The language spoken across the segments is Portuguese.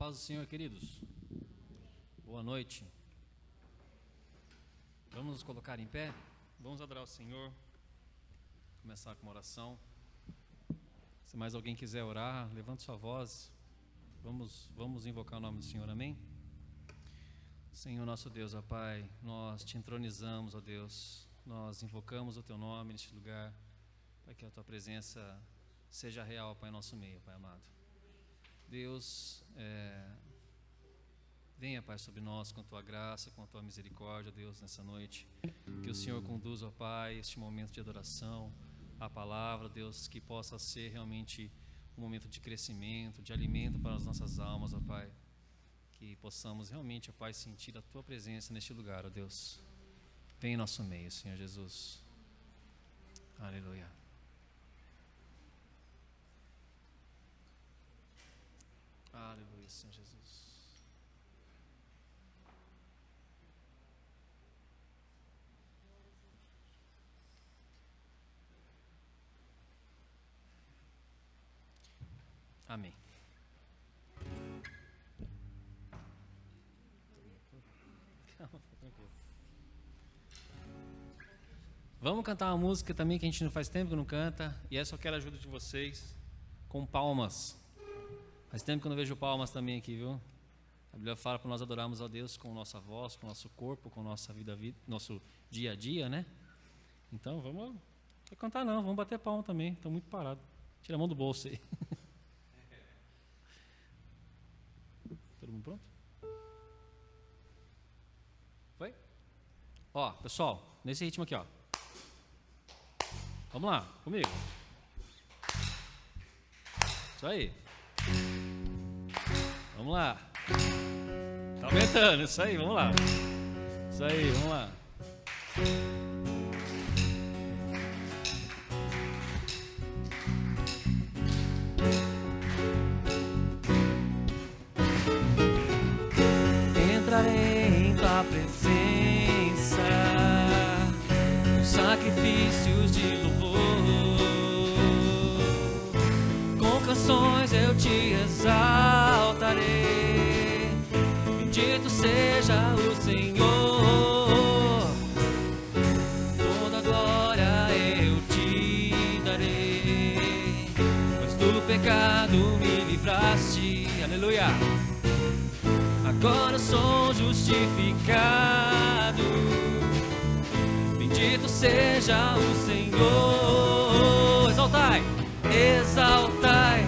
paz do Senhor, queridos. Boa noite. Vamos nos colocar em pé. Vamos adorar o Senhor. Começar com uma oração. Se mais alguém quiser orar, levante sua voz. Vamos invocar o nome do Senhor, amém? Senhor nosso Deus, ó Pai, nós te entronizamos, ó Deus. Nós invocamos o teu nome neste lugar, para que a tua presença seja real, Pai, em nosso meio, Pai amado. Deus, venha, Pai, sobre nós com a tua graça, com a tua misericórdia, Deus, nessa noite. Que o Senhor conduza, ó Pai, este momento de adoração, a palavra, Deus, que possa ser realmente um momento de crescimento, de alimento para as nossas almas, ó Pai. Que possamos realmente, ó Pai, sentir a tua presença neste lugar, ó Deus. Vem em nosso meio, Senhor Jesus. Aleluia. Aleluia, Senhor Jesus. Amém. Calma, fica tranquilo. Vamos cantar uma música também que a gente não faz tempo que não canta, e essa eu quero a ajuda de vocês com palmas. Faz tempo que eu não vejo palmas também aqui, viu? A Bíblia fala para nós adorarmos a Deus com nossa voz, com nosso corpo, com nossa vida, nosso dia a dia, né? Então vamos, não vai cantar não, vamos bater palma também, estou muito parado. Tira a mão do bolso aí. Todo mundo pronto? Foi? Ó, pessoal, nesse ritmo aqui, ó. Vamos lá, comigo. Isso aí. Vamos lá. Tá aumentando, isso aí, vamos lá. Isso aí, vamos lá. Entrarei em tua presença com sacrifícios de louvor. Com canções eu te exaltarei. Bendito seja o Senhor. Toda glória eu te darei, pois do pecado me livraste. Aleluia. Agora eu sou justificado. Bendito seja o Senhor. Exaltai, exaltai,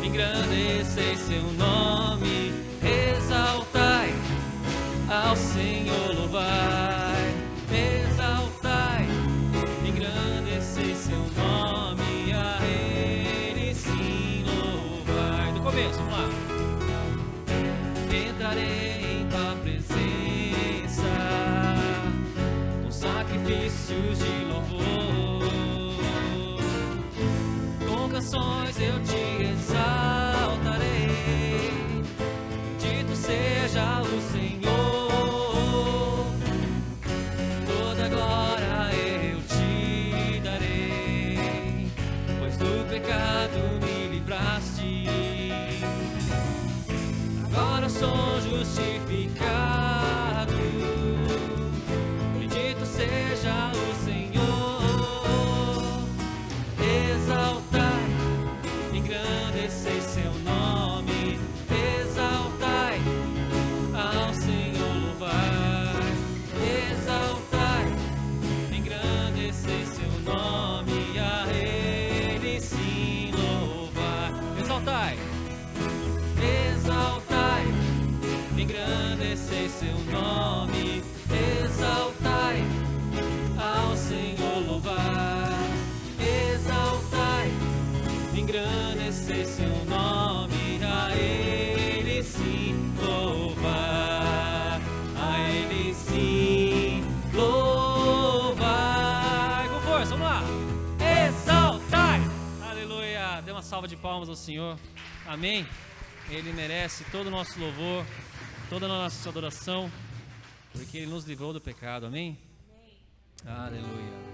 engrandecei seu nome. Exaltai, ao Senhor louvai. Exaltai, engrandecei seu nome. A Ele sim louvai. Do começo, vamos lá. Entrarei em tua presença com sacrifícios de louvor. Com canções eu te exaltarei. Bendito seja o Senhor. Toda glória eu te darei, pois do pecado me livraste. Agora sou justificado. Bendito seja o Senhor. Exaltai, engrandecei seu nome. Exaltai, ao Senhor louvai. Exaltai, engrandecei seu nome. A Ele sim louvai. Exaltai, exaltai, engrandecei seu nome. Exaltai, ao Senhor louvai. Exaltai, engrandecei seu nome. A Ele sim louvai. A Ele sim louvai. Com força, vamos lá. Exaltai. Aleluia. Dê uma salva de palmas ao Senhor. Amém. Ele merece todo o nosso louvor, toda a nossa adoração, porque Ele nos livrou do pecado, amém? Amém. Aleluia.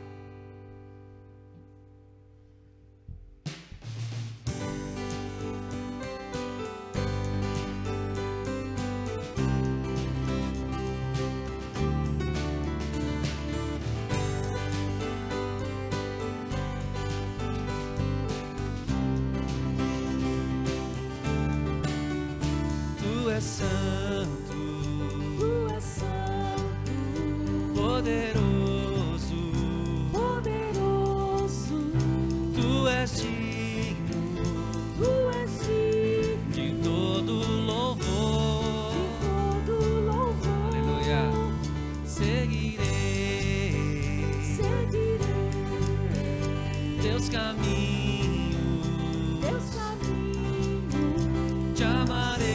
Te amarei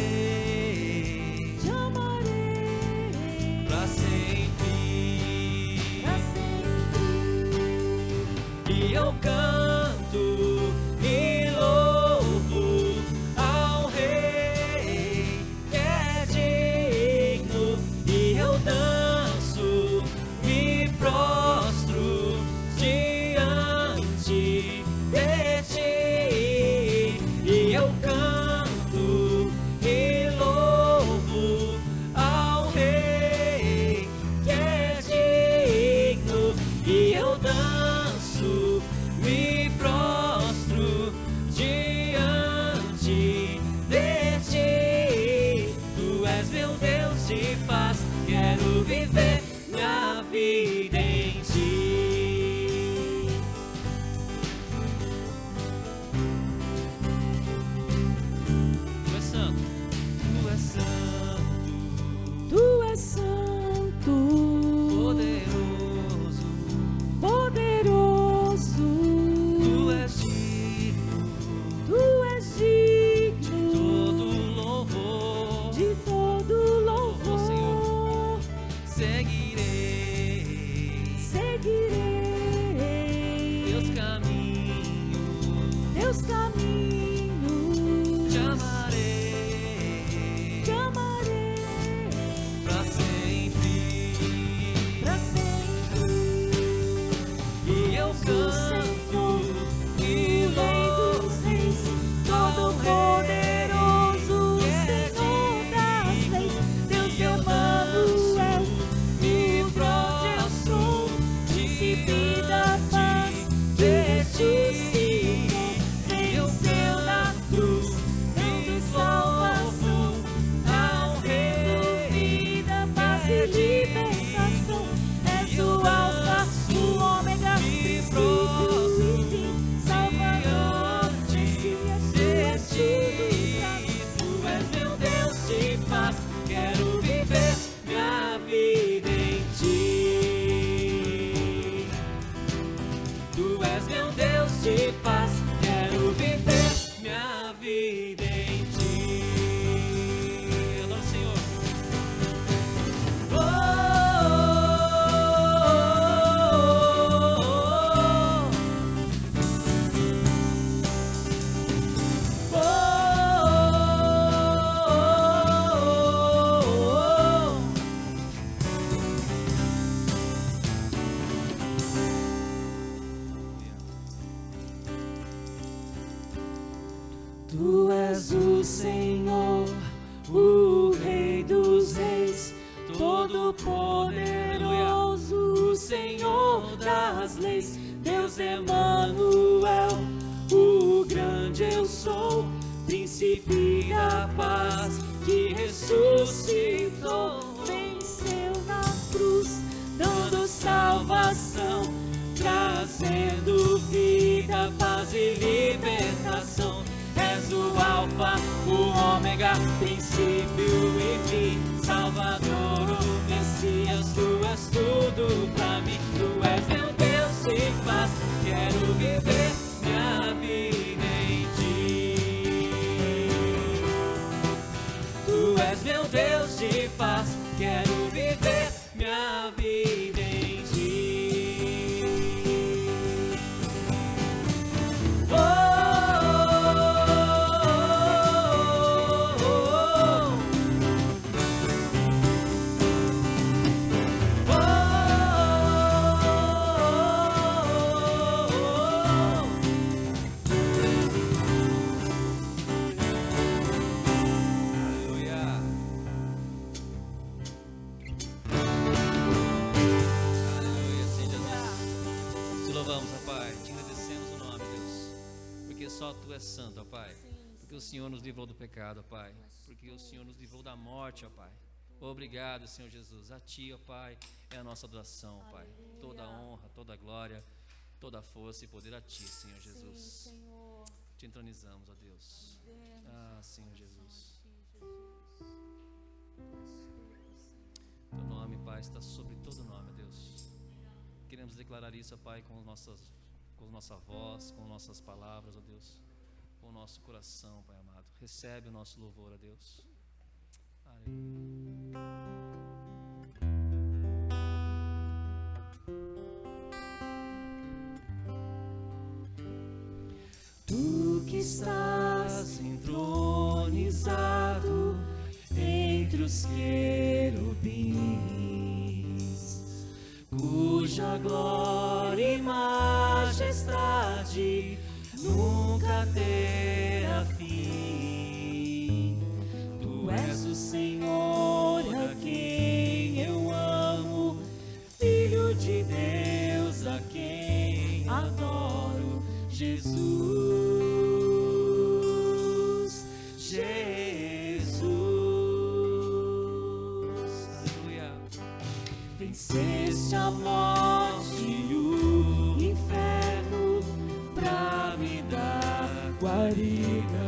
pra sempre. E eu canto e louvo ao Rei que é digno, e eu danço, me prostro diante de ti. E eu canto e louvo ao Rei que é digno, e eu danço, me prostro diante de ti. Tu és meu Deus de paz, quero viver minha vida em ti. Tu és santo, tu és santo, Tu és santo, poderoso, poderoso, tu és digno Tu és digno todo louvor. de todo Louvor, Senhor. louvor. Seguirei Seguirei teus caminhos, teus caminhos, te amarei te amarei pra sempre. pra sempre. E eu canto e louvo Todo poderoso, Senhor das leis, Deus de Emanuel, me o prostro príncipe da paz, de ressuscitou, venceu na cruz, dando salvação, ao Rei vida, paz e libertação. És o Alfa, o Ômega, princípio e fim, Salvador, Messias, tu és tudo pra mim. Tu és meu Deus de paz, quero viver minha vida em ti. Tu és meu Deus de paz, quero viver minha vida em ti. Adoro o Senhor. Tu és o Senhor, o Rei dos Reis, Todo-Poderoso, o Senhor das leis, Deus Emanuel, o grande eu sou, Príncipe da paz, que ressuscitou, venceu na cruz, dando salvação, trazendo vida, paz e libertação. És o Alfa, o Ômega, princípio e fim, Salvador, o Messias, tu és tudo pra mim. Tu és meu Deus de paz, quero viver minha vida em ti. Tu és meu Deus de paz, quero viver minha vida em ti. Só Tu és santo, ó Pai, porque o Senhor nos livrou do pecado, ó Pai, porque o Senhor nos livrou da morte, ó Pai. Obrigado, Senhor Jesus, a Ti, ó Pai, é a nossa adoração, ó Pai. Toda a honra, toda a glória, toda a força e poder a Ti, Senhor Jesus. Te entronizamos, ó Deus. Ah, Senhor Jesus. Teu nome, Pai, está sobre todo nome, ó Deus. Queremos declarar isso, ó Pai, com nossa voz, com nossas palavras, ó Deus, com nosso coração, Pai amado. Recebe o nosso louvor, a Deus. Aleluia. Tu que estás entronizado entre os querubins, cuja glória e majestade nunca terá fim. Tu és o Senhor a quem eu amo, Filho de Deus a quem adoro, Jesus. Venceste a morte e o inferno pra me dar guarida.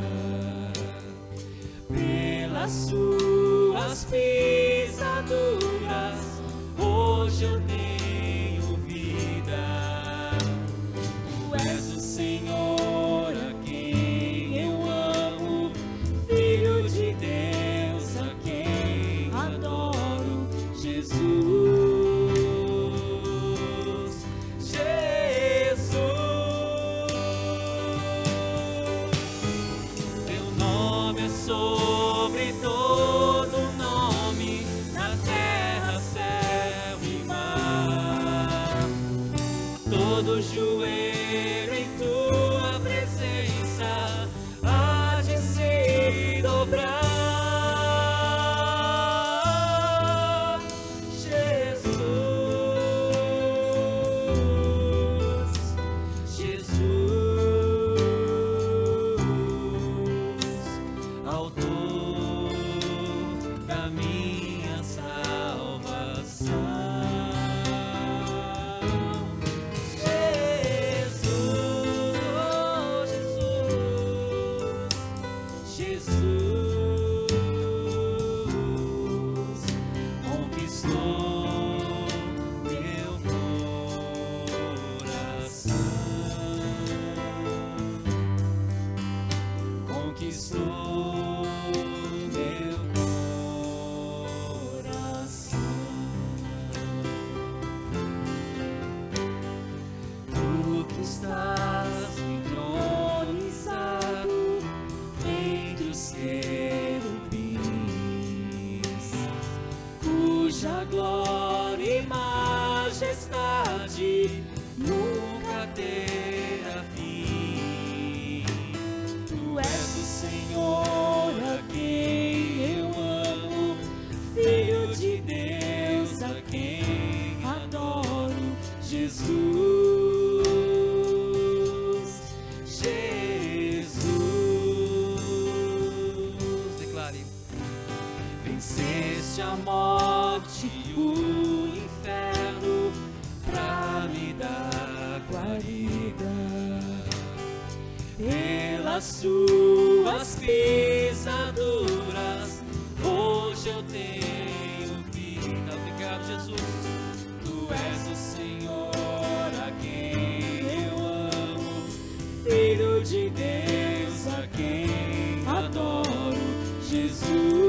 Pelas suas pisaduras hoje eu tenho vida. Tu és o Senhor a quem eu amo, Filho de Deus a quem adoro, Jesus. Sobre todo nome, na terra, céu e mar, todo joelho em tua presença há de se dobrar. Estás entronizado entre os querubins, cuja glória e majestade nunca terá fim. Tu és o Senhor a quem eu amo, Filho de Deus a quem adoro, Jesus. Venceste a morte e o inferno pra me dar guarida. Pelas suas pisaduras hoje eu tenho vida. Obrigado, Jesus. Tu és o Senhor a quem eu amo, Filho de Deus a quem adoro, Jesus.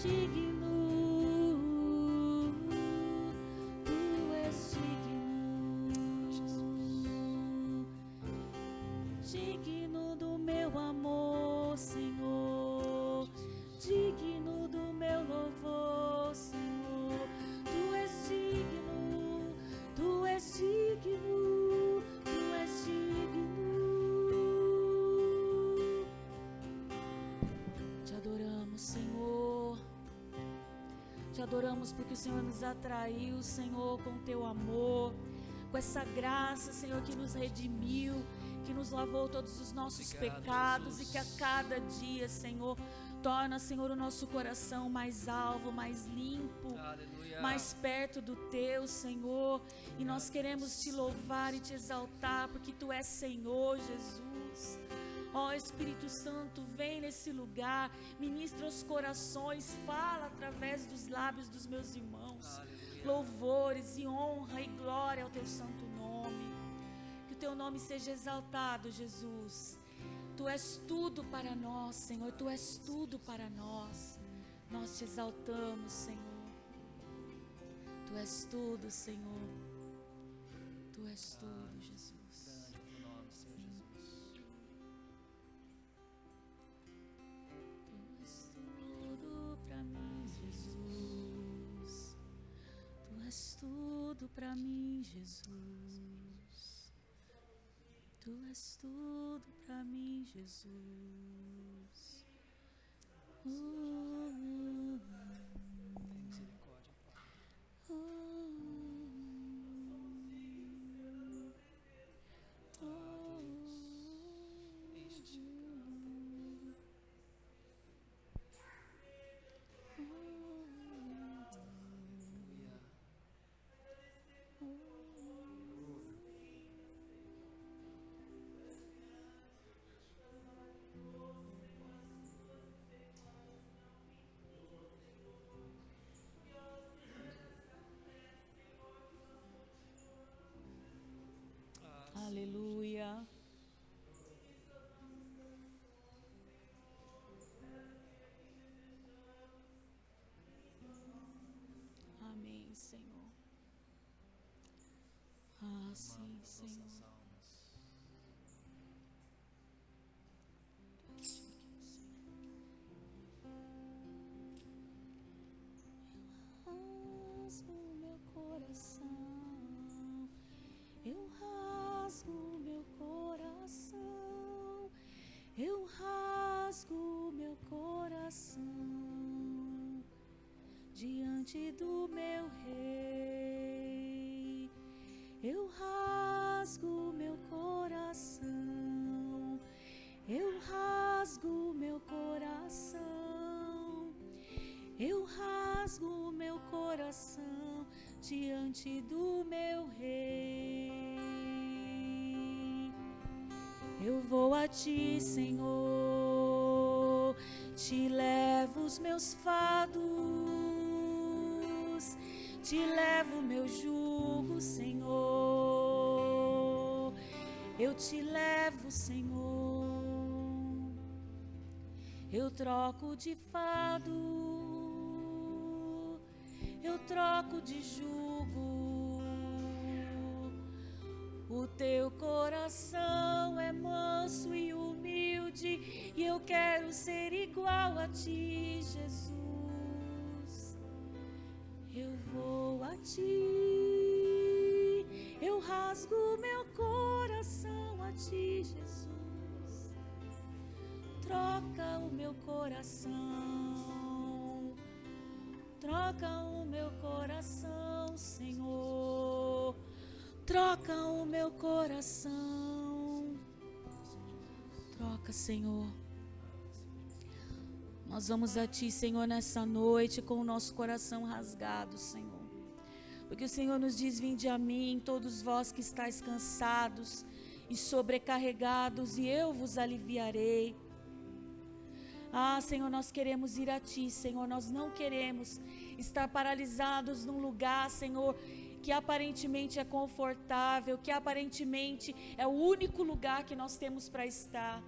digno, tu és digno, digno do meu amor, Senhor, digno do meu louvor, Senhor, tu és digno, tu és digno, tu és digno. Te adoramos, Senhor. Te adoramos porque o Senhor nos atraiu, Senhor, com teu amor, com essa graça, Senhor, que nos redimiu, que nos lavou todos os nossos pecados, Jesus. E que a cada dia, Senhor, torna, Senhor, o nosso coração mais alvo, mais limpo, aleluia, mais perto do teu, Senhor. E nós queremos te louvar e te exaltar porque tu és Senhor, Jesus. Ó Espírito Santo, vem nesse lugar, ministra os corações, fala através dos lábios dos meus irmãos. Aleluia. Louvores e honra e glória ao teu santo nome. Que o teu nome seja exaltado, Jesus. Tu és tudo para nós, Senhor, tu és tudo para nós. Nós te exaltamos, Senhor. Tu és tudo, Senhor. Tu és tudo, Jesus. Tu és tudo para mim, Jesus. Tu és tudo para mim, Jesus. Misericórdia, Pai. Aleluia. Amém, Senhor. Ah, sim, Senhor. Eu rasgo meu coração, eu rasgo meu coração diante do meu Rei. Eu rasgo meu coração, eu rasgo meu coração, eu rasgo meu coração diante do meu Rei. Eu vou a ti, Senhor, te levo os meus fados, te levo o meu jugo, Senhor. Eu te levo, Senhor. Eu troco de fado, eu troco de jugo. O teu coração é manso e humilde, e eu quero ser igual a ti, Jesus. Eu vou a ti, eu rasgo meu coração a ti, Jesus. Troca o meu coração, troca o meu coração, Senhor. Troca o meu coração, troca, Senhor. Nós vamos a ti, Senhor, nessa noite com o nosso coração rasgado, Senhor. Porque o Senhor nos diz: vinde a mim, todos vós que estáis cansados e sobrecarregados, e eu vos aliviarei. Ah, Senhor, nós queremos ir a ti, Senhor. Nós não queremos estar paralisados num lugar, Senhor, que aparentemente é confortável, que aparentemente é o único lugar que nós temos para estar.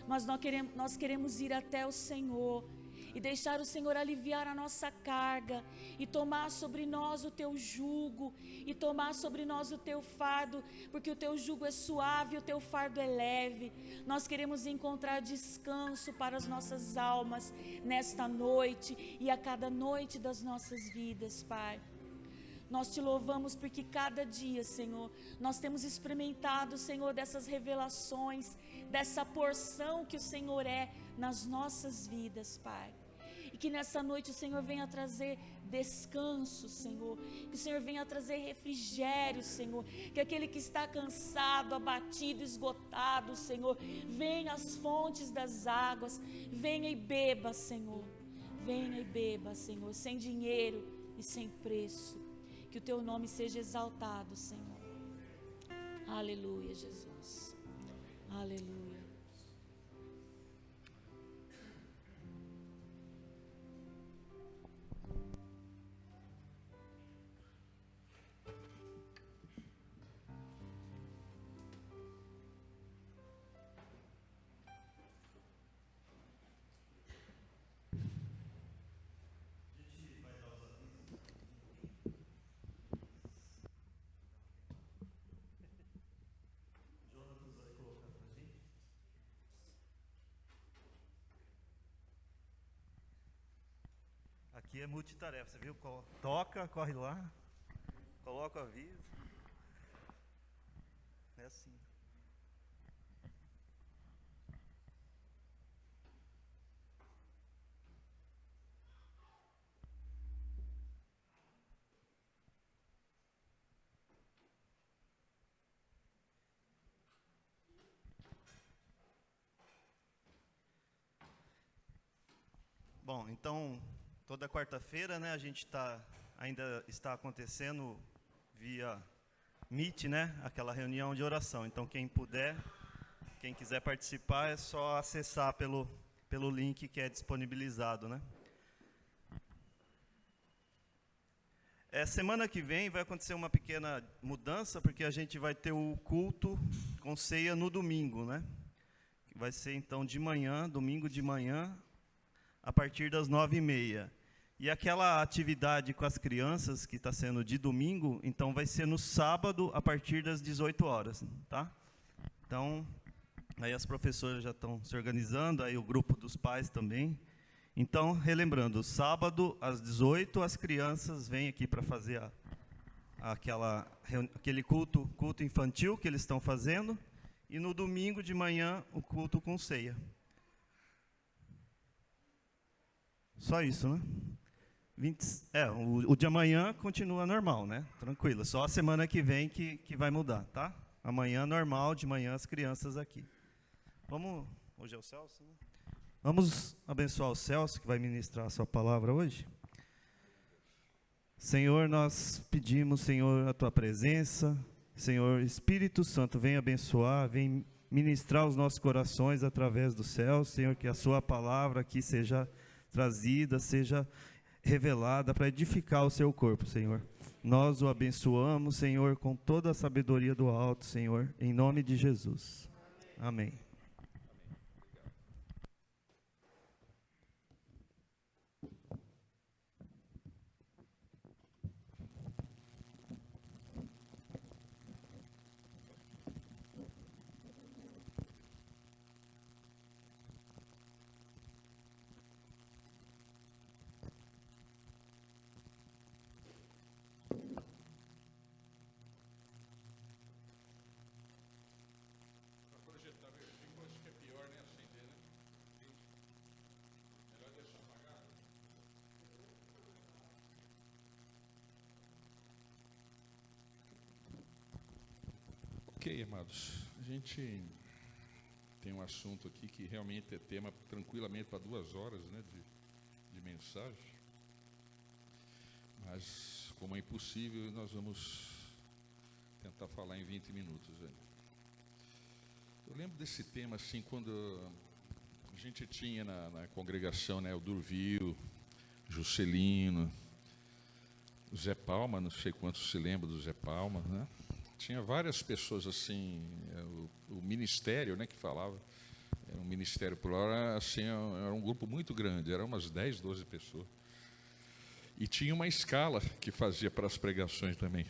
Mas nós queremos ir até o Senhor e deixar o Senhor aliviar a nossa carga e tomar sobre nós o teu jugo e tomar sobre nós o teu fardo, porque o teu jugo é suave e o teu fardo é leve. Nós queremos encontrar descanso para as nossas almas nesta noite e a cada noite das nossas vidas, Pai. Nós te louvamos porque cada dia, Senhor, nós temos experimentado, Senhor, dessas revelações, dessa porção que o Senhor é nas nossas vidas, Pai. E que nessa noite o Senhor venha trazer descanso, Senhor. Que o Senhor venha trazer refrigério, Senhor. Que aquele que está cansado, abatido, esgotado, Senhor, venha às fontes das águas, venha e beba, Senhor. Venha e beba, Senhor, sem dinheiro e sem preço. Que o teu nome seja exaltado, Senhor. Aleluia, Jesus. Aleluia. Aqui é multitarefa, você viu? Toca, corre lá, coloca o aviso. É assim. Bom, então, toda quarta-feira, né, a gente ainda está acontecendo via Meet, né, aquela reunião de oração. Então, quem quiser participar, é só acessar pelo link que é disponibilizado, né. Semana que vem vai acontecer uma pequena mudança, porque a gente vai ter o culto com ceia no domingo, né. Vai ser, então, de manhã, domingo de manhã, a partir das 9h30. E aquela atividade com as crianças, que está sendo de domingo, então vai ser no sábado, a partir das 18 horas, tá? Então, aí as professoras já estão se organizando, aí o grupo dos pais também. Então, relembrando, sábado, às 18, as crianças vêm aqui para fazer aquele culto infantil que eles estão fazendo, e no domingo de manhã, o culto com ceia. Só isso, né? O de amanhã continua normal, né? Tranquilo. Só a semana que vem que vai mudar, tá? Amanhã normal, de manhã as crianças aqui. Hoje é o Celso, né? Vamos abençoar o Celso, que vai ministrar a sua palavra hoje. Senhor, nós pedimos, Senhor, a tua presença. Senhor, Espírito Santo, vem abençoar, vem ministrar os nossos corações através do céu. Senhor, que a sua palavra aqui seja trazida, seja revelada para edificar o seu corpo, Senhor. Nós o abençoamos, Senhor, com toda a sabedoria do alto, Senhor, em nome de Jesus. Amém. Ok, amados, a gente tem um assunto aqui que realmente é tema tranquilamente para 2 horas, né, de mensagem, mas como é impossível, nós vamos tentar falar em 20 minutos. Né? Eu lembro desse tema assim, quando a gente tinha na congregação, né, o Durvil, Juscelino, o Zé Palma, não sei quantos se lembram do Zé Palma, né? Tinha várias pessoas assim, o ministério, né, que falava, o Ministério Plural assim, era um grupo muito grande, eram umas 10, 12 pessoas. E tinha uma escala que fazia para as pregações também.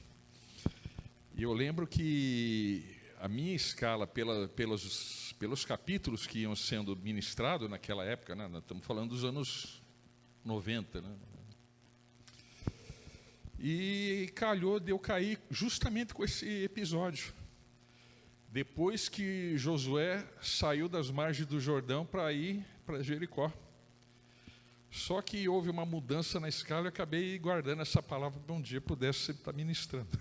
E eu lembro que a minha escala, pelos capítulos que iam sendo ministrados naquela época, né, nós estamos falando dos anos 90, né? E calhou de eu cair justamente com esse episódio. Depois que Josué saiu das margens do Jordão para ir para Jericó. Só que houve uma mudança na escala e eu acabei guardando essa palavra para um dia pudesse estar ministrando.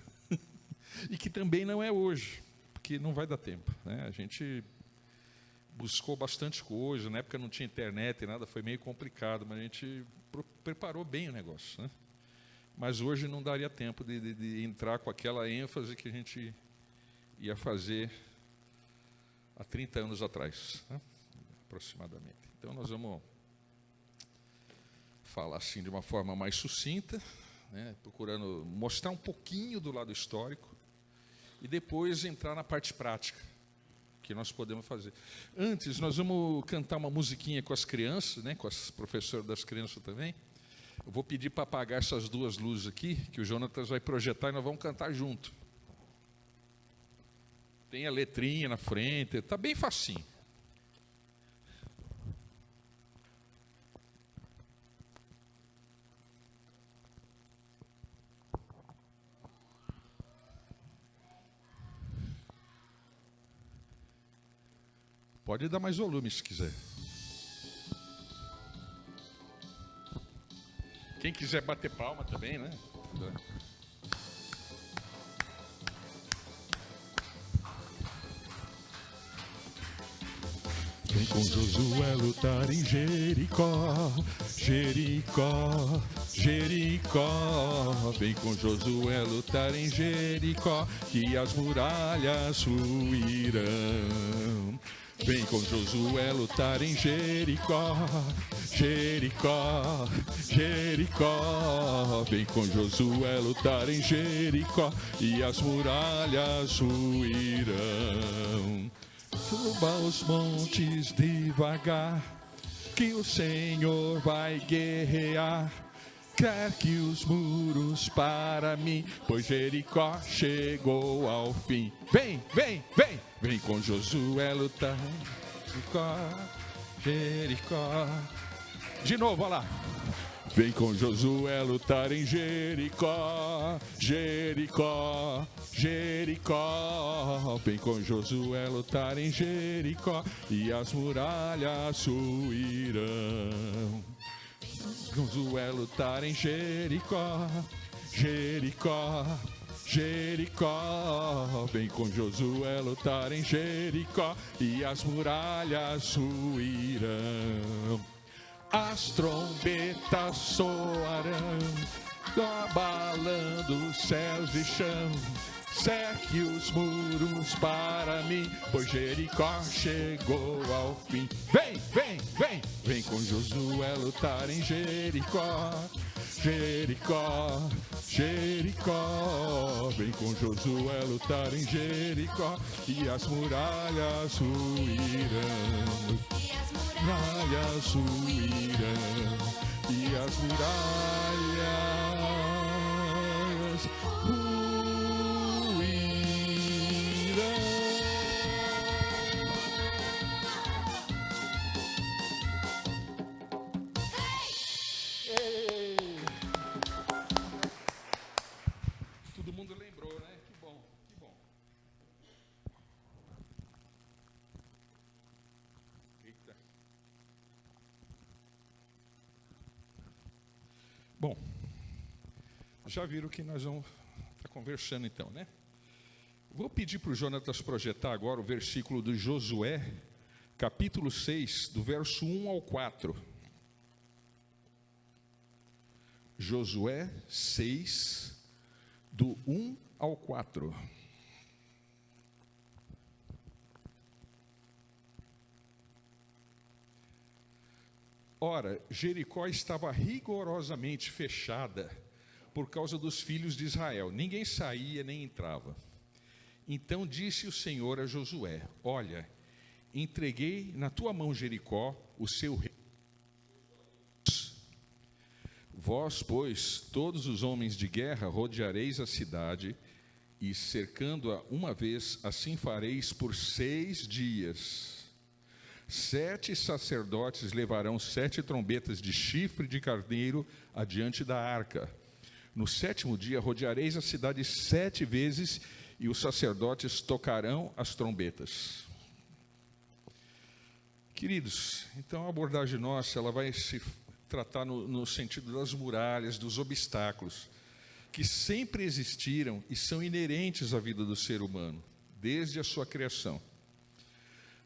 E que também não é hoje, porque não vai dar tempo, né? A gente buscou bastante coisa, na época não tinha internet e nada, foi meio complicado, mas a gente preparou bem o negócio, né? Mas hoje não daria tempo de entrar com aquela ênfase que a gente ia fazer há 30 anos atrás, né? Aproximadamente. Então nós vamos falar assim de uma forma mais sucinta, né? Procurando mostrar um pouquinho do lado histórico e depois entrar na parte prática que nós podemos fazer. Antes, nós vamos cantar uma musiquinha com as crianças, né? Com as professoras das crianças também. Eu vou pedir para apagar essas duas luzes aqui, que o Jonatas vai projetar e nós vamos cantar junto. Tem a letrinha na frente, está bem facinho. Pode dar mais volume se quiser. Quem quiser bater palma também, né? Vem com Josué lutar em Jericó, Jericó, Jericó. Vem com Josué lutar em Jericó, que as muralhas ruirão. Vem com Josué lutar em Jericó, Jericó, Jericó. Vem com Josué lutar em Jericó, e as muralhas ruirão. Suba os montes devagar, que o Senhor vai guerrear. Quer que os muros para mim, pois Jericó chegou ao fim. Vem, vem, vem, vem com Josué lutar. Jericó, Jericó. De novo, olha lá. Vem com Josué lutar em Jericó, Jericó, Jericó. Vem com Josué lutar em Jericó, e as muralhas ruirão. Josué lutar em Jericó, Jericó, Jericó. Vem com Josué lutar em Jericó, e as muralhas ruirão. As trombetas soarão, abalando céus e chão. Cerque os muros para mim, pois Jericó chegou ao fim. Vem, vem, vem, vem com Josué lutar em Jericó, Jericó, Jericó. Vem com Josué lutar em Jericó, e as muralhas ruirão. Muralhas ruirão, e as muralhas ruirão. Todo mundo lembrou, né? Que bom, que bom. Eita. Bom, já viram que nós vamos estar conversando então, né? Vou pedir para o Jonatas projetar agora o versículo de Josué, capítulo 6, do verso 1 ao 4. Josué 6, do 1 ao 4. Ora, Jericó estava rigorosamente fechada por causa dos filhos de Israel. Ninguém saía nem entrava. Então disse o Senhor a Josué: olha, entreguei na tua mão Jericó, o seu rei. Vós, pois, todos os homens de guerra, rodeareis a cidade, e cercando-a uma vez, assim fareis por 6 dias. 7 sacerdotes levarão 7 trombetas de chifre de carneiro adiante da arca. No 7º dia rodeareis a cidade 7 vezes, e os sacerdotes tocarão as trombetas. Queridos, então a abordagem nossa, ela vai se tratar no sentido das muralhas, dos obstáculos, que sempre existiram e são inerentes à vida do ser humano, desde a sua criação.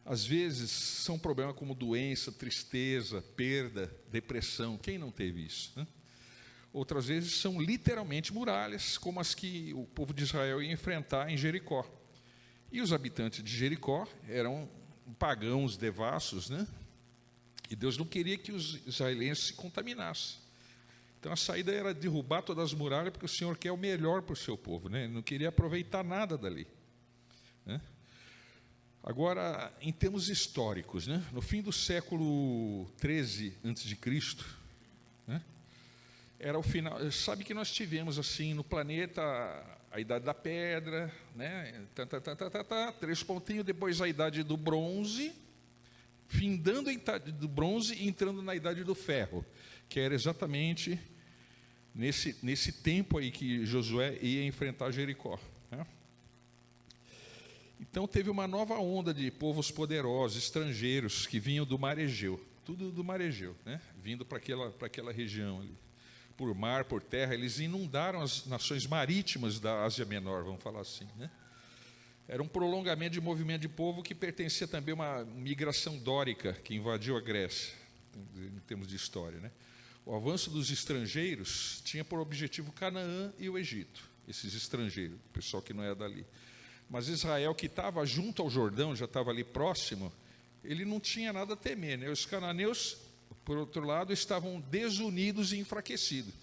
Às vezes, são problemas como doença, tristeza, perda, depressão. Quem não teve isso, né? Outras vezes, são literalmente muralhas, como as que o povo de Israel ia enfrentar em Jericó. E os habitantes de Jericó eram pagãos devassos, né? E Deus não queria que os israelenses se contaminassem. Então a saída era derrubar todas as muralhas, porque o Senhor quer o melhor para o seu povo, né? Ele não queria aproveitar nada dali, né? Agora, em termos históricos, né? No fim do século 13 a.C., né? Era o final. Sabe que nós tivemos assim no planeta a idade da pedra, né? 3 pontinhos, depois a idade do bronze, findando a idade do bronze e entrando na idade do ferro, que era exatamente nesse tempo aí que Josué ia enfrentar Jericó, né? Então teve uma nova onda de povos poderosos, estrangeiros, que vinham do Mar Egeu, tudo do Mar Egeu, né? Vindo para aquela região ali. Por mar, por terra, eles inundaram as nações marítimas da Ásia Menor, vamos falar assim, né? Era um prolongamento de movimento de povo que pertencia também a uma migração dórica que invadiu a Grécia, em termos de história, né? O avanço dos estrangeiros tinha por objetivo Canaã e o Egito, esses estrangeiros, o pessoal que não é dali. Mas Israel, que estava junto ao Jordão, já estava ali próximo, ele não tinha nada a temer, né? Os cananeus, por outro lado, estavam desunidos e enfraquecidos.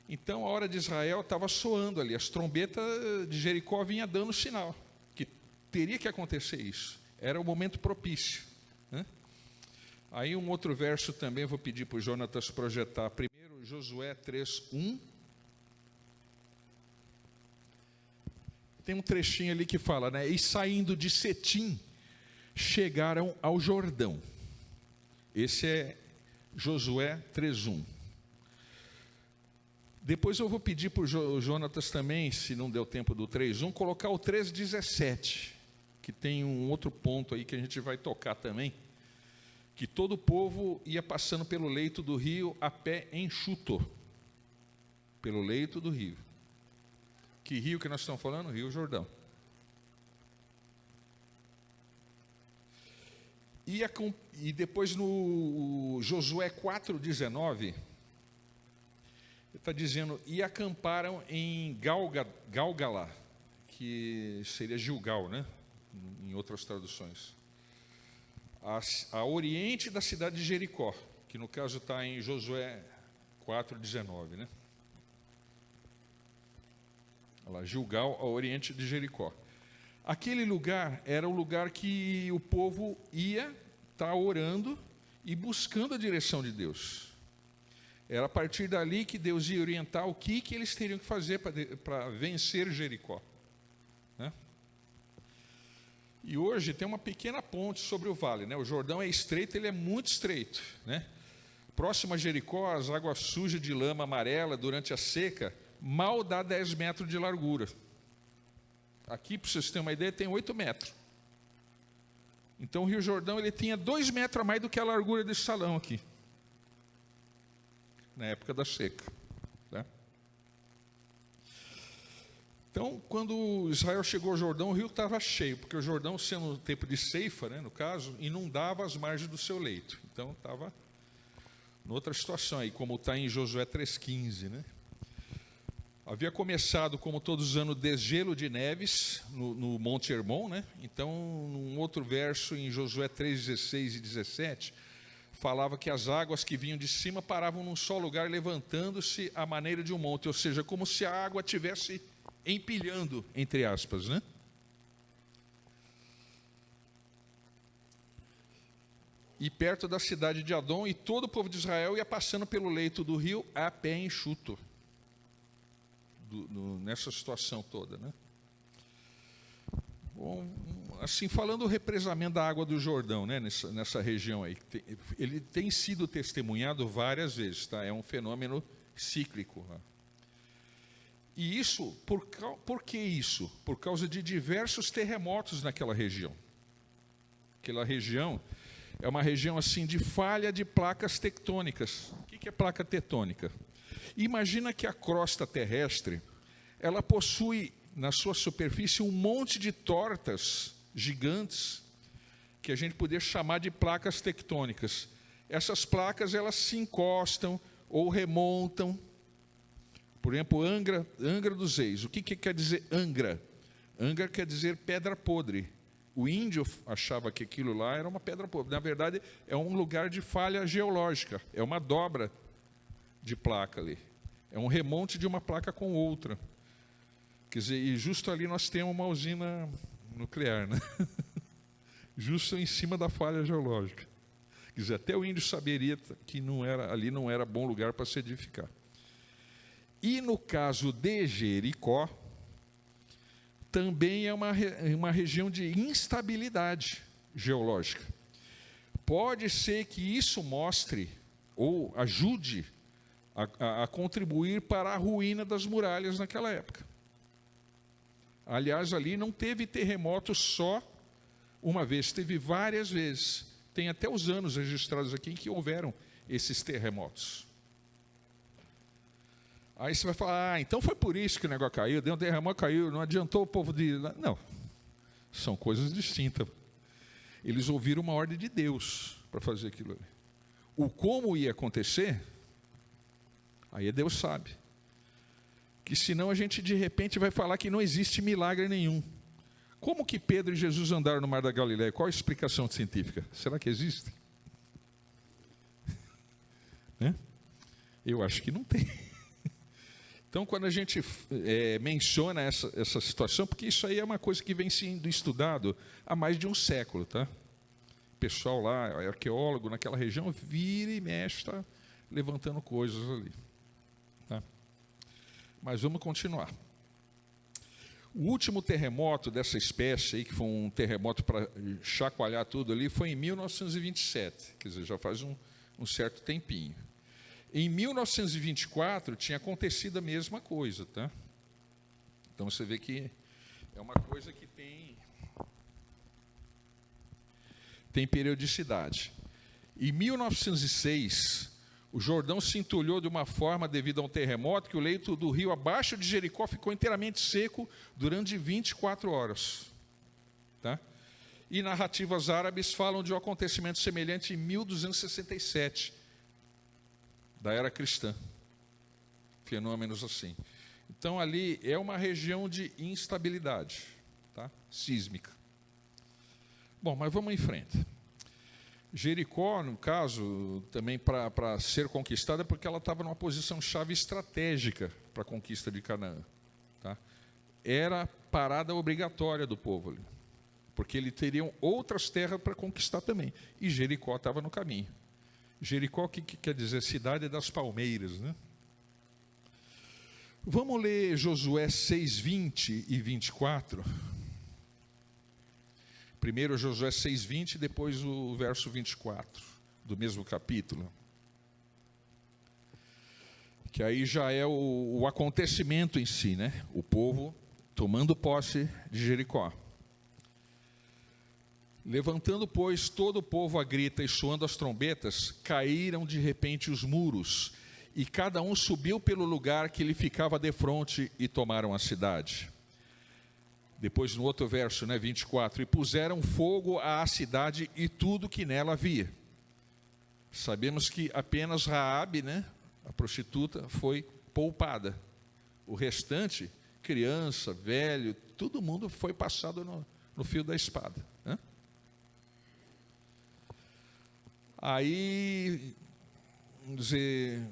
Então a hora de Israel estava soando ali, as trombetas de Jericó vinham dando sinal que teria que acontecer isso, era o momento propício, né? Aí um outro verso também, vou pedir para o Jonatas projetar, primeiro Josué 3:1. Tem um trechinho ali que fala, né? E saindo de Setim, chegaram ao Jordão. Esse é Josué 3:1. Depois eu vou pedir para o Jonatas também, se não deu tempo do 3:1, colocar o 3:17, que tem um outro ponto aí que a gente vai tocar também, que todo o povo ia passando pelo leito do rio a pé enxuto, pelo leito do rio. Que rio que nós estamos falando? Rio Jordão. E depois no Josué 4:19, ele está dizendo, e acamparam em Galgala, que seria Gilgal, né? Em outras traduções. A oriente da cidade de Jericó, que no caso está em Josué 4:19, né? Olha lá, Gilgal, a oriente de Jericó. Aquele lugar era o lugar que o povo ia estar orando e buscando a direção de Deus. Era a partir dali que Deus ia orientar o que eles teriam que fazer para vencer Jericó, né? E hoje tem uma pequena ponte sobre o vale, né? O Jordão é estreito, ele é muito estreito, né? Próximo a Jericó, as águas sujas de lama amarela durante a seca mal dá 10 metros de largura. Aqui, para vocês terem uma ideia, tem 8 metros. Então o Rio Jordão ele tinha 2 metros a mais do que a largura desse salão aqui, na época da seca, né? Então, quando Israel chegou ao Jordão, o rio estava cheio, porque o Jordão, sendo um tempo de ceifa, né, no caso, inundava as margens do seu leito. Então, estava noutra situação aí, como está em Josué 3:15, né? Havia começado, como todos os anos, o desgelo de neves no Monte Hermon, né? Então, num outro verso, em Josué 3:16 e 17, falava que as águas que vinham de cima paravam num só lugar, levantando-se à maneira de um monte, ou seja, como se a água tivesse empilhando, entre aspas, né? e perto da cidade de Adom, e todo o povo de Israel ia passando pelo leito do rio a pé enxuto. Nessa situação toda, né? Bom, assim, falando do represamento da água do Jordão, né, nessa região aí, ele tem sido testemunhado várias vezes, tá? É um fenômeno cíclico. Né? E isso, por que isso? Por causa de diversos terremotos naquela região. Aquela região é uma região assim de falha de placas tectônicas. O que é placa tectônica? Imagina que a crosta terrestre, ela possui na sua superfície um monte de tortas gigantes que a gente poderia chamar de placas tectônicas. Essas placas, elas se encostam ou remontam. Por exemplo, Angra dos Reis. O que quer dizer Angra? Angra quer dizer pedra podre. O índio achava que aquilo lá era uma pedra podre. Na verdade, é um lugar de falha geológica. É uma dobra de placa ali. É um remonte de uma placa com outra. Quer dizer, e justo ali nós temos uma usina nuclear, né? Justo em cima da falha geológica. Quer dizer, até o índio saberia que ali não era bom lugar para se edificar. E no caso de Jericó, também é uma região de instabilidade geológica. Pode ser que isso mostre ou ajude a contribuir para a ruína das muralhas naquela época. Aliás, ali não teve terremoto só uma vez, teve várias vezes. Tem até os anos registrados aqui em que houveram esses terremotos. Aí você vai falar, então foi por isso que o negócio caiu, deu um terremoto, caiu, não adiantou o povo de... Não, são coisas distintas. Eles ouviram uma ordem de Deus para fazer aquilo ali. O como ia acontecer, aí Deus sabe. Que senão a gente de repente vai falar que não existe milagre nenhum. Como que Pedro e Jesus andaram no Mar da Galileia? Qual a explicação científica? Será que existe? Né? Eu acho que não tem. Então, quando a gente menciona essa situação, porque isso aí é uma coisa que vem sendo estudado há mais de um século, tá? O pessoal lá, arqueólogo naquela região, vira e mexe, está levantando coisas ali. Tá? Mas vamos continuar. O último terremoto dessa espécie, aí, que foi um terremoto para chacoalhar tudo ali, foi em 1927, quer dizer, já faz um certo tempinho. Em 1924 tinha acontecido a mesma coisa, tá? Então você vê que é uma coisa que tem periodicidade. Em 1906, o Jordão se entulhou de uma forma devido a um terremoto que o leito do rio abaixo de Jericó ficou inteiramente seco durante 24 horas. Tá? E narrativas árabes falam de um acontecimento semelhante em 1267, da era cristã. Fenômenos assim. Então, ali é uma região de instabilidade, tá? Sísmica. Bom, mas vamos em frente. Jericó, no caso, também para ser conquistada, porque ela estava numa posição-chave estratégica para a conquista de Canaã. Tá? Era parada obrigatória do povo ali, porque eles teriam outras terras para conquistar também. E Jericó estava no caminho. Jericó, que quer dizer cidade das palmeiras, né? Vamos ler Josué 6, 20 e 24. Primeiro Josué 6, 20, depois o verso 24, do mesmo capítulo. Que aí já é o acontecimento em si, né? O povo tomando posse de Jericó. Levantando, pois, todo o povo a grita e soando as trombetas, caíram de repente os muros, e cada um subiu pelo lugar que lhe ficava defronte, e tomaram a cidade. Depois, no outro verso, né, 24, e puseram fogo à cidade e tudo que nela havia. Sabemos que apenas Raabe, né, a prostituta, foi poupada. O restante, criança, velho, todo mundo foi passado no fio da espada. Né? Aí, vamos dizer,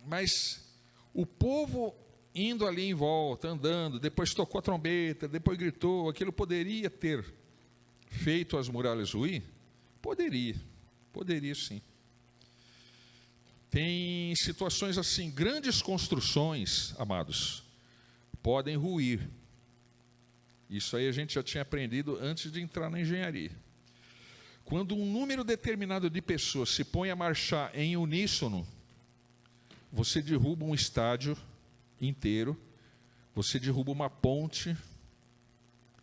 mas o povo indo ali em volta, andando, depois tocou a trombeta, depois gritou, aquilo poderia ter feito as muralhas ruir? Poderia, Poderia sim. Tem situações assim, grandes construções, amados, podem ruir. Isso aí a gente já tinha aprendido antes de entrar na engenharia. Quando um número determinado de pessoas se põe a marchar em uníssono, você derruba um estádio inteiro, você derruba uma ponte,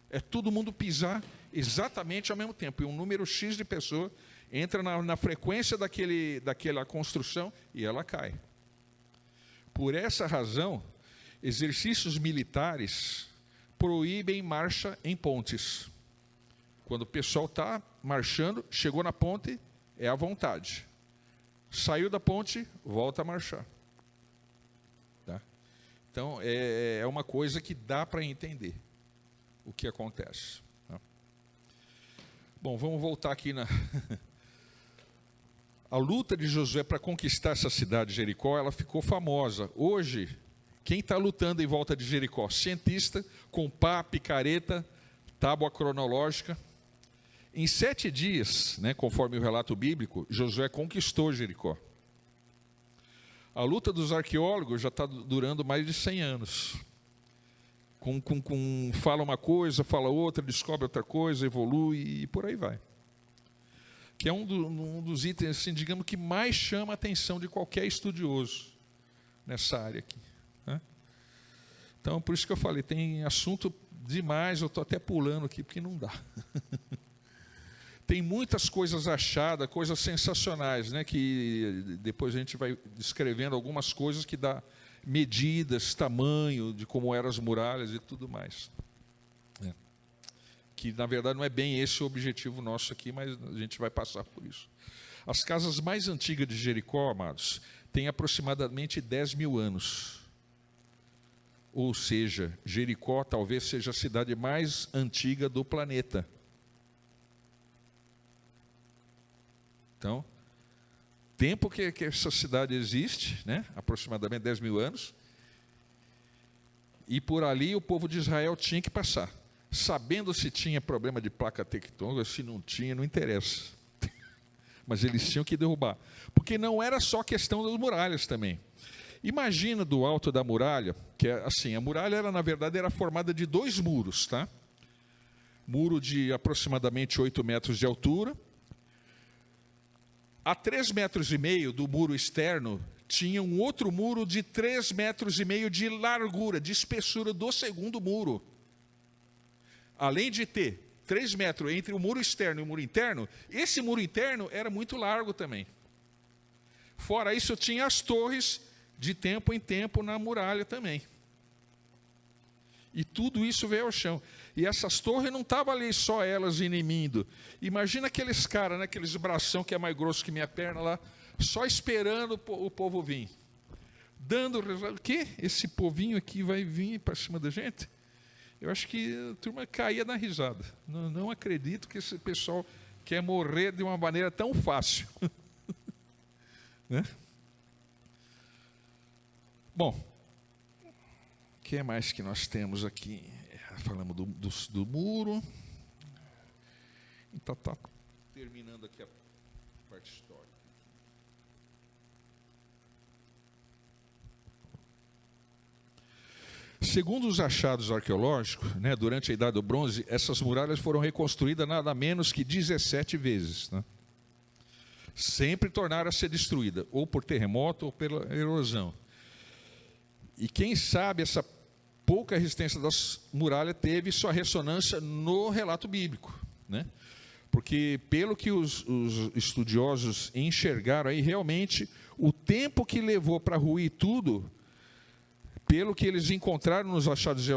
é todo mundo pisar exatamente ao mesmo tempo, e um número X de pessoas entra na frequência daquela construção e ela cai. Por essa razão, exercícios militares proíbem marcha em pontes. Quando o pessoal está marchando, chegou na ponte, é à vontade. Saiu da ponte, volta a marchar. Tá? Então, é uma coisa que dá para entender o que acontece. Tá? Bom, vamos voltar aqui na... A luta de Josué para conquistar essa cidade de Jericó, ela ficou famosa. Hoje, quem está lutando em volta de Jericó? Cientista, com pá, picareta, tábua cronológica. Em 7 dias, né, conforme o relato bíblico, Josué conquistou Jericó. A luta dos arqueólogos já está durando mais de 100 anos. Fala uma coisa, fala outra, descobre outra coisa, evolui e por aí vai. Que é um dos itens, assim, digamos, que mais chama a atenção de qualquer estudioso nessa área aqui. Né? Então, por isso que eu falei, tem assunto demais, eu estou até pulando aqui, porque não dá. Tem muitas coisas achadas, coisas sensacionais, né, que depois a gente vai descrevendo algumas coisas que dá medidas, tamanho, de como eram as muralhas e tudo mais. Que, na verdade, não é bem esse o objetivo nosso aqui, mas a gente vai passar por isso. As casas mais antigas de Jericó, amados, têm aproximadamente 10 mil anos. Ou seja, Jericó talvez seja a cidade mais antiga do planeta. Então, tempo que essa cidade existe, né? Aproximadamente 10 mil anos, e por ali o povo de Israel tinha que passar. Sabendo se tinha problema de placa tectônica, se não tinha, não interessa. Mas eles tinham que derrubar. Porque não era só questão das muralhas também. Imagina do alto da muralha, que é assim, a muralha, ela, na verdade, era formada de 2 muros, tá? Muro de aproximadamente 8 metros de altura. A 3,5 metros do muro externo, tinha um outro muro de 3,5 metros de largura, de espessura do segundo muro. Além de ter 3 metros entre o muro externo e o muro interno, esse muro interno era muito largo também. Fora isso, tinha as torres de tempo em tempo na muralha também. E tudo isso veio ao chão. E essas torres não estavam ali só elas inimindo. Imagina aqueles caras, né, aqueles bração que é mais grosso que minha perna lá, só esperando o povo vir. Dando o quê? Esse povinho aqui vai vir para cima da gente? Eu acho que a turma caía na risada. Não acredito que esse pessoal quer morrer de uma maneira tão fácil. Né? Bom, o que mais que nós temos aqui? Falamos do muro. Então, está terminando aqui a parte histórica. Segundo os achados arqueológicos, né, durante a Idade do Bronze, essas muralhas foram reconstruídas nada menos que 17 vezes. Né? Sempre tornaram a ser destruída, ou por terremoto ou pela erosão. E quem sabe essa pouca resistência das muralhas teve sua ressonância no relato bíblico. Né? Porque, pelo que os estudiosos enxergaram, aí, realmente, o tempo que levou para ruir tudo, pelo que eles encontraram nos achados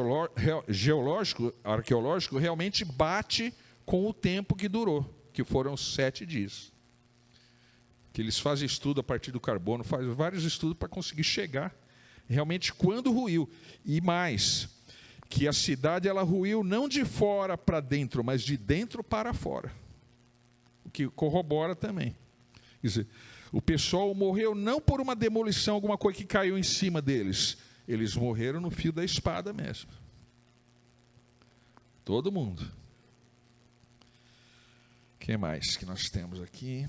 arqueológicos, realmente bate com o tempo que durou, que foram 7 dias. Que eles fazem estudo a partir do carbono, fazem vários estudos para conseguir chegar realmente quando ruiu. E mais, que a cidade ela ruiu não de fora para dentro, mas de dentro para fora. O que corrobora também. Quer dizer, o pessoal morreu não por uma demolição, alguma coisa que caiu em cima deles. Eles morreram no fio da espada mesmo. Todo mundo. O que mais que nós temos aqui?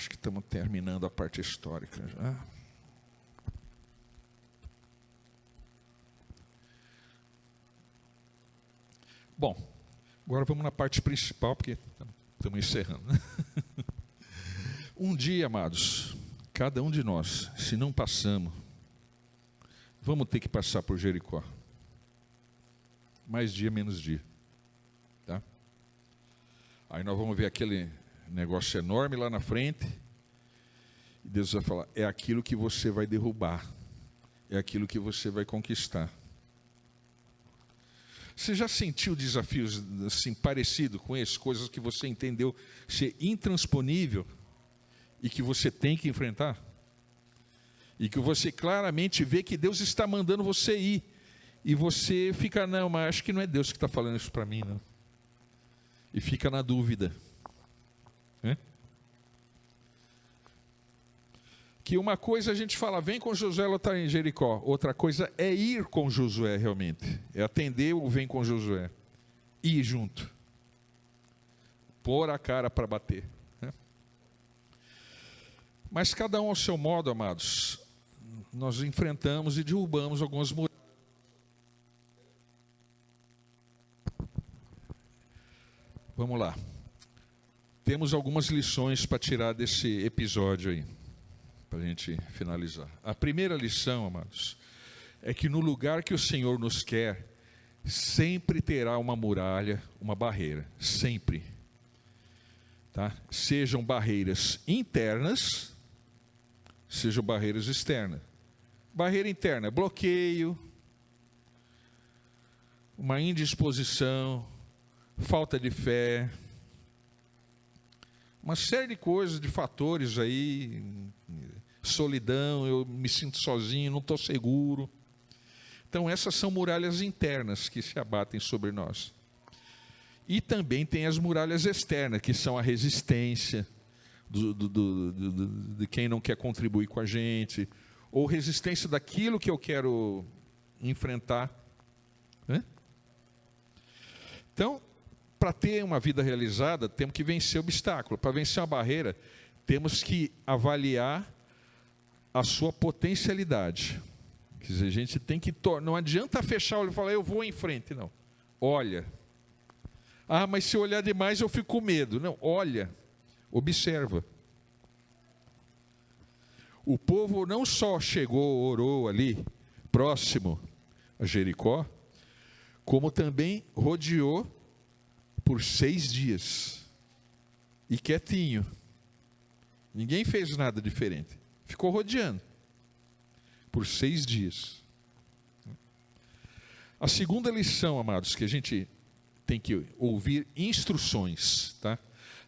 Acho que estamos terminando a parte histórica já. Bom, agora vamos na parte principal, porque estamos encerrando. Um dia, amados, cada um de nós, se não passamos, vamos ter que passar por Jericó. Mais dia, menos dia. Tá? Aí nós vamos ver aquele negócio enorme lá na frente, e Deus vai falar, é aquilo que você vai derrubar, é aquilo que você vai conquistar. Você já sentiu desafios assim, parecidos com esses, coisas que você entendeu ser intransponível e que você tem que enfrentar? E que você claramente vê que Deus está mandando você ir, e você fica, não, mas acho que não é Deus que está falando isso para mim, não. E fica na dúvida. Que uma coisa a gente fala, vem com Josué lutar em Jericó. Outra coisa é ir com Josué realmente. É atender o vem com Josué. Ir junto. Pôr a cara para bater. Mas cada um ao seu modo, amados. Nós enfrentamos e derrubamos algumas muralhas. Vamos lá. Temos algumas lições para tirar desse episódio aí, para a gente finalizar. A primeira lição, amados, é que no lugar que o Senhor nos quer, sempre terá uma muralha, uma barreira, sempre. Tá? Sejam barreiras internas, sejam barreiras externas. Barreira interna, bloqueio, uma indisposição, falta de fé, uma série de coisas, de fatores aí, solidão, eu me sinto sozinho, não estou seguro. Então essas são muralhas internas que se abatem sobre nós. E também tem as muralhas externas, que são a resistência de quem não quer contribuir com a gente, ou resistência daquilo que eu quero enfrentar. Então, para ter uma vida realizada, temos que vencer obstáculo. Para vencer uma barreira, temos que avaliar a sua potencialidade. Quer dizer, a gente tem que... Não adianta fechar o olho e falar, eu vou em frente. Não. Olha. Ah, mas se eu olhar demais eu fico com medo. Não, olha. Observa. O povo não só chegou, orou ali, próximo a Jericó, como também rodeou por 6 dias. E quietinho. Ninguém fez nada diferente. Ficou rodeando. Por 6 dias. A segunda lição, amados, que a gente tem que ouvir instruções, tá?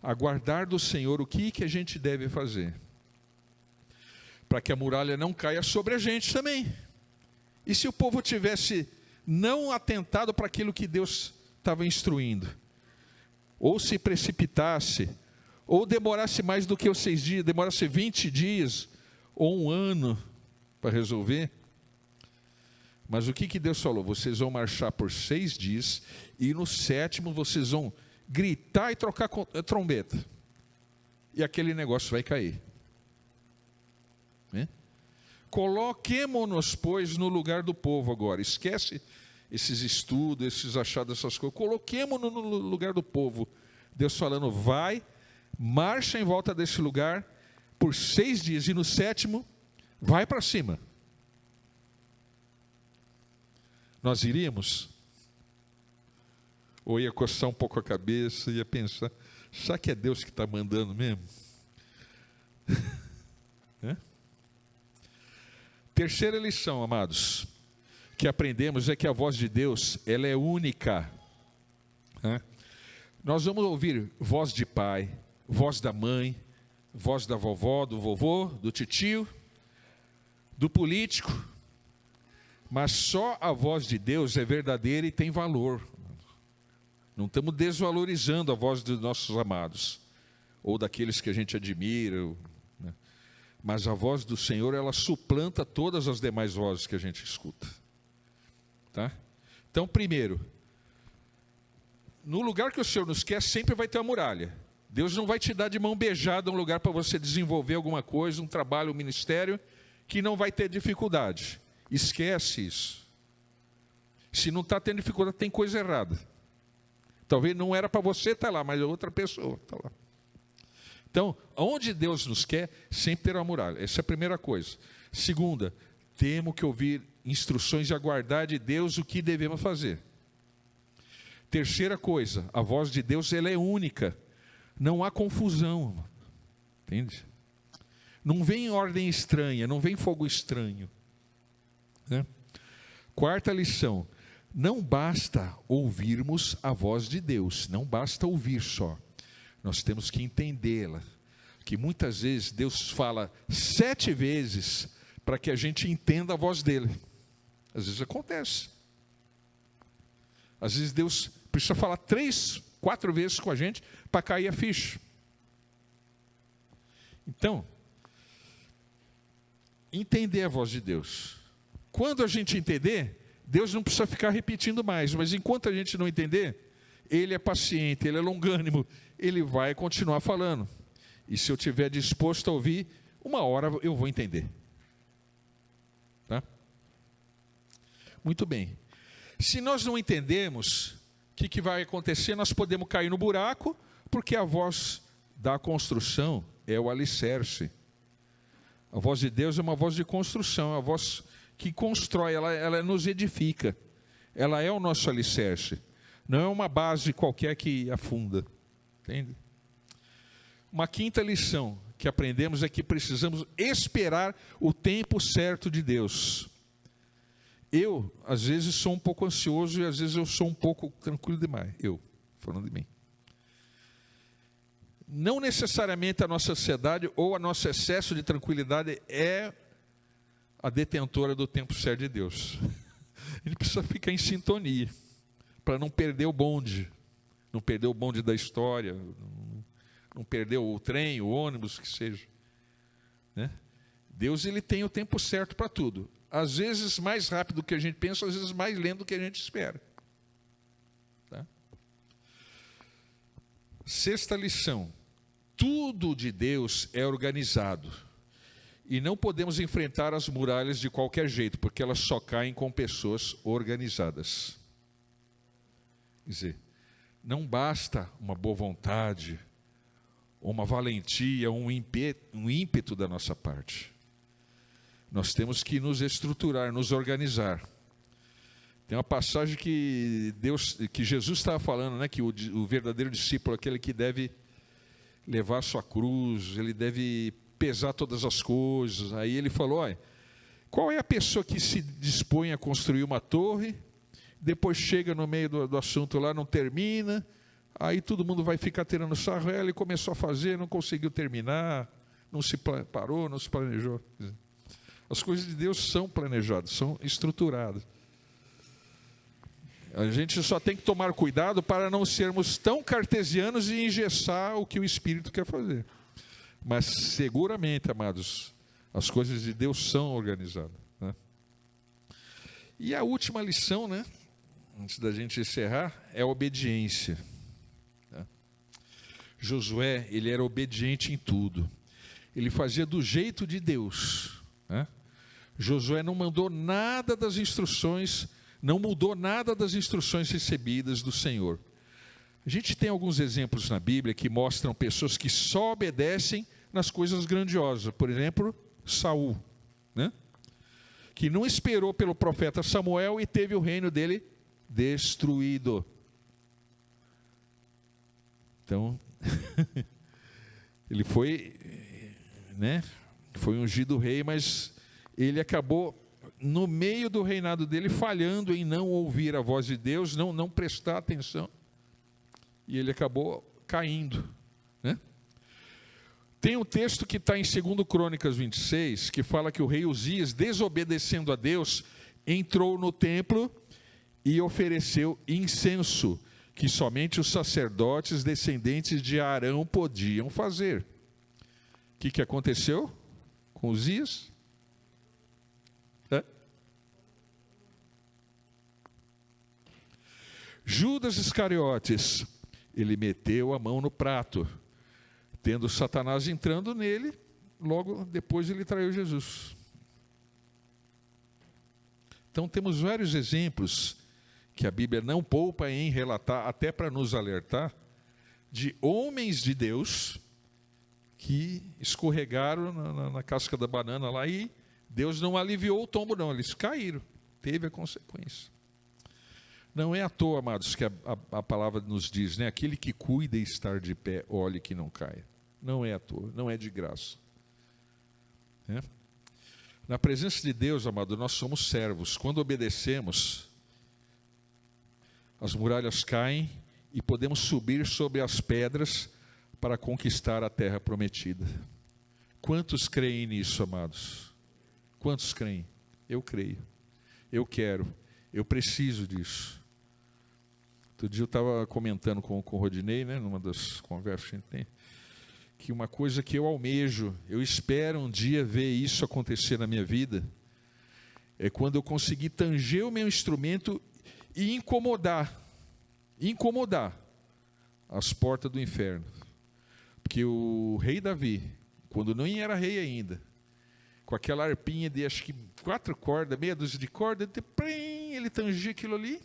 Aguardar do Senhor o que a gente deve fazer. Para que a muralha não caia sobre a gente também. E se o povo tivesse não atentado para aquilo que Deus estava instruindo? Ou se precipitasse, ou demorasse mais do que os 6 dias, demorasse 20 dias, ou 1 ano para resolver. Mas o que Deus falou? Vocês vão marchar por 6 dias, e no 7º vocês vão gritar e trocar trombeta. E aquele negócio vai cair. Coloquemo-nos, pois, no lugar do povo agora. Esquece esses estudos, esses achados, essas coisas. Coloquemo-nos no lugar do povo. Deus falando, vai, marcha em volta desse lugar por 6 dias, e no 7º, vai para cima. Nós iríamos? Ou ia coçar um pouco a cabeça, ia pensar, será que é Deus que está mandando mesmo? Terceira lição, amados, que aprendemos é que a voz de Deus, ela é única. Nós vamos ouvir voz de pai, voz da mãe, voz da vovó, do vovô, do titio, do político, mas só a voz de Deus é verdadeira e tem valor. Não estamos desvalorizando a voz dos nossos amados, ou daqueles que a gente admira, né? Mas a voz do Senhor, ela suplanta todas as demais vozes que a gente escuta. Tá? Então, primeiro, no lugar que o Senhor nos quer, sempre vai ter uma muralha. Deus não vai te dar de mão beijada um lugar para você desenvolver alguma coisa, um trabalho, um ministério, que não vai ter dificuldade. Esquece isso. Se não está tendo dificuldade, tem coisa errada. Talvez não era para você estar lá, mas outra pessoa está lá. Então, onde Deus nos quer, sempre terá uma muralha. Essa é a primeira coisa. Segunda, temos que ouvir instruções e aguardar de Deus o que devemos fazer. Terceira coisa, a voz de Deus ela é única. Não há confusão. Entende? Não vem ordem estranha, não vem fogo estranho. Né? Quarta lição, não basta ouvirmos a voz de Deus, não basta ouvir só. Nós temos que entendê-la. Que muitas vezes Deus fala 7 vezes para que a gente entenda a voz dele. Às vezes acontece. Às vezes Deus precisa falar 3, 4 vezes com a gente para cair a ficha. Então, entender a voz de Deus. Quando a gente entender, Deus não precisa ficar repetindo mais, mas enquanto a gente não entender, Ele é paciente, Ele é longânimo, Ele vai continuar falando. E se eu estiver disposto a ouvir, uma hora eu vou entender. Tá? Muito bem. Se nós não entendermos, o que vai acontecer? Nós podemos cair no buraco, porque a voz da construção é o alicerce. A voz de Deus é uma voz de construção, é uma voz que constrói, ela nos edifica. Ela é o nosso alicerce. Não é uma base qualquer que afunda. Entende? Uma quinta lição que aprendemos é que precisamos esperar o tempo certo de Deus. Eu, às vezes, sou um pouco ansioso e às vezes eu sou um pouco tranquilo demais. Eu, falando de mim. Não necessariamente a nossa ansiedade ou a nosso excesso de tranquilidade é a detentora do tempo certo de Deus. A gente precisa ficar em sintonia para não perder o bonde. Não perder o bonde da história, não perder o trem, o ônibus, que seja. Né? Deus ele tem o tempo certo para tudo. Às vezes mais rápido do que a gente pensa, às vezes mais lento do que a gente espera. Tá? Sexta lição. Tudo de Deus é organizado. E não podemos enfrentar as muralhas de qualquer jeito, porque elas só caem com pessoas organizadas. Quer dizer, não basta uma boa vontade, uma valentia, um ímpeto da nossa parte. Nós temos que nos estruturar, nos organizar. Tem uma passagem que Jesus estava falando, né, que o verdadeiro discípulo é aquele que deve levar a sua cruz, ele deve pesar todas as coisas. Aí ele falou, olha, qual é a pessoa que se dispõe a construir uma torre, depois chega no meio do assunto lá, não termina, aí todo mundo vai ficar tirando sarro, ele começou a fazer, não conseguiu terminar, não se parou, não se planejou. As coisas de Deus são planejadas, são estruturadas. A gente só tem que tomar cuidado para não sermos tão cartesianos e engessar o que o Espírito quer fazer. Mas seguramente, amados, as coisas de Deus são organizadas. Né? E a última lição, né, antes da gente encerrar, é a obediência. Né? Josué, ele era obediente em tudo. Ele fazia do jeito de Deus. Né? Josué não mandou nada das instruções, não mudou nada das instruções recebidas do Senhor. A gente tem alguns exemplos na Bíblia que mostram pessoas que só obedecem nas coisas grandiosas. Por exemplo, Saul, né? Que não esperou pelo profeta Samuel e teve o reino dele destruído. Então, ele foi, né? Foi ungido rei, mas ele acabou, no meio do reinado dele, falhando em não ouvir a voz de Deus, não prestar atenção. E ele acabou caindo. Né? Tem um texto que está em 2 Crônicas 26, que fala que o rei Uzias, desobedecendo a Deus, entrou no templo e ofereceu incenso, que somente os sacerdotes descendentes de Arão podiam fazer. O que aconteceu com Uzias? Judas Iscariotes, ele meteu a mão no prato, tendo Satanás entrando nele, logo depois ele traiu Jesus. Então temos vários exemplos que a Bíblia não poupa em relatar, até para nos alertar, de homens de Deus que escorregaram na casca da banana lá e Deus não aliviou o tombo não, eles caíram, teve a consequência. Não é à toa, amados, que a palavra nos diz, né? Aquele que cuida e estar de pé, olhe que não caia. Não é à toa, não é de graça. Na presença de Deus, amado, nós somos servos. Quando obedecemos, as muralhas caem e podemos subir sobre as pedras para conquistar a terra prometida. Quantos creem nisso, amados? Quantos creem? Eu creio, eu quero, eu preciso disso. Outro dia eu estava comentando com o Rodinei, né, numa das conversas que a gente tem, que uma coisa que eu almejo, eu espero um dia ver isso acontecer na minha vida, é quando eu conseguir tanger o meu instrumento e incomodar as portas do inferno. Porque o rei Davi, quando não era rei ainda, com aquela arpinha de acho que 4 cordas, meia dúzia de cordas, ele tangia aquilo ali,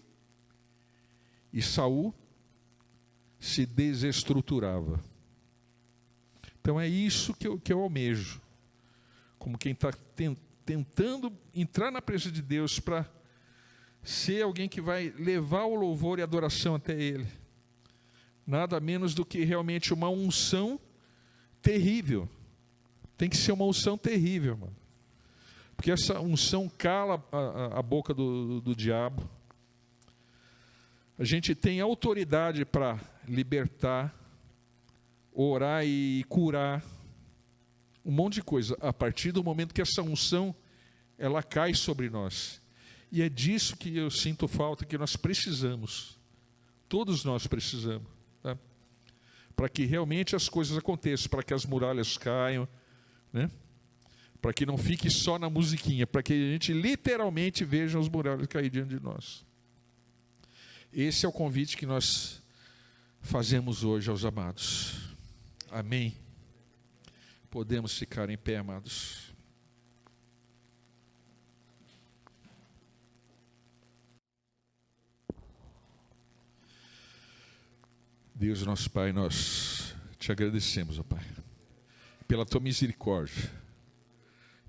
e Saul se desestruturava. Então é isso que eu almejo, como quem está tentando entrar na presença de Deus para ser alguém que vai levar o louvor e a adoração até Ele. Nada menos do que realmente uma unção terrível. Tem que ser uma unção terrível, mano. Porque essa unção cala a boca do diabo. A gente tem autoridade para libertar, orar e curar, um monte de coisa, a partir do momento que essa unção, ela cai sobre nós. E é disso que eu sinto falta, que nós precisamos, todos nós precisamos, tá? Para que realmente as coisas aconteçam, para que as muralhas caiam, né? Para que não fique só na musiquinha, para que a gente literalmente veja as muralhas cair diante de nós. Esse é o convite que nós fazemos hoje aos amados. Amém? Podemos ficar em pé, amados. Deus, nosso Pai, nós te agradecemos, ó Pai, pela tua misericórdia,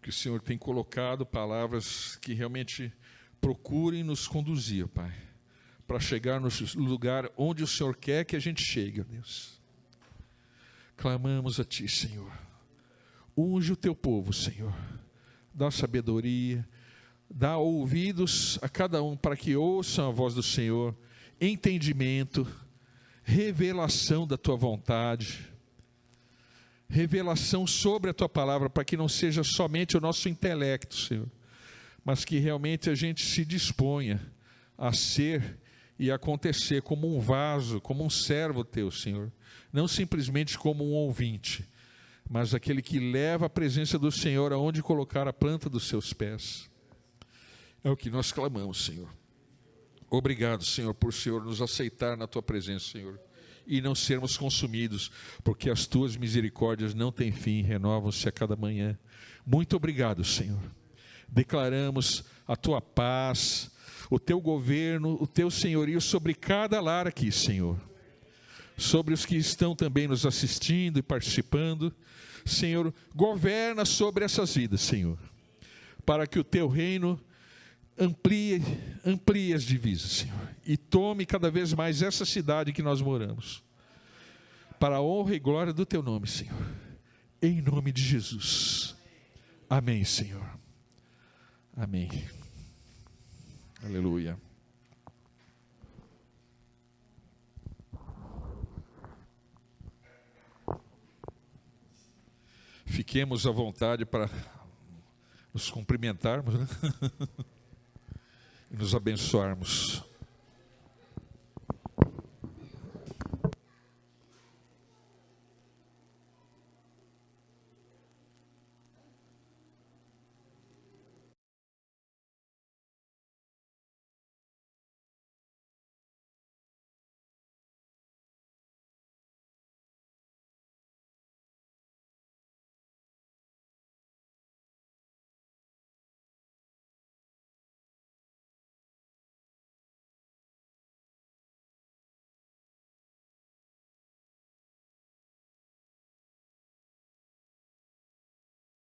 que o Senhor tem colocado palavras que realmente procurem nos conduzir, ó Pai, para chegar no lugar onde o Senhor quer que a gente chegue, ó Deus. Clamamos a Ti, Senhor. Unge o Teu povo, Senhor. Dá sabedoria, dá ouvidos a cada um para que ouçam a voz do Senhor, entendimento, revelação da Tua vontade, revelação sobre a Tua palavra, para que não seja somente o nosso intelecto, Senhor, mas que realmente a gente se disponha a ser e acontecer como um vaso, como um servo Teu, Senhor, não simplesmente como um ouvinte, mas aquele que leva a presença do Senhor aonde colocar a planta dos seus pés. É o que nós clamamos, Senhor. Obrigado, Senhor, por o Senhor nos aceitar na Tua presença, Senhor, e não sermos consumidos, porque as Tuas misericórdias não têm fim, renovam-se a cada manhã. Muito obrigado, Senhor. Declaramos a Tua paz, o Teu governo, o Teu senhorio sobre cada lar aqui, Senhor. Sobre os que estão também nos assistindo e participando. Senhor, governa sobre essas vidas, Senhor, para que o Teu reino amplie as divisas, Senhor, e tome cada vez mais essa cidade que nós moramos, para a honra e glória do Teu nome, Senhor, em nome de Jesus. Amém, Senhor. Amém. Aleluia. Fiquemos à vontade para nos cumprimentarmos, né? E nos abençoarmos.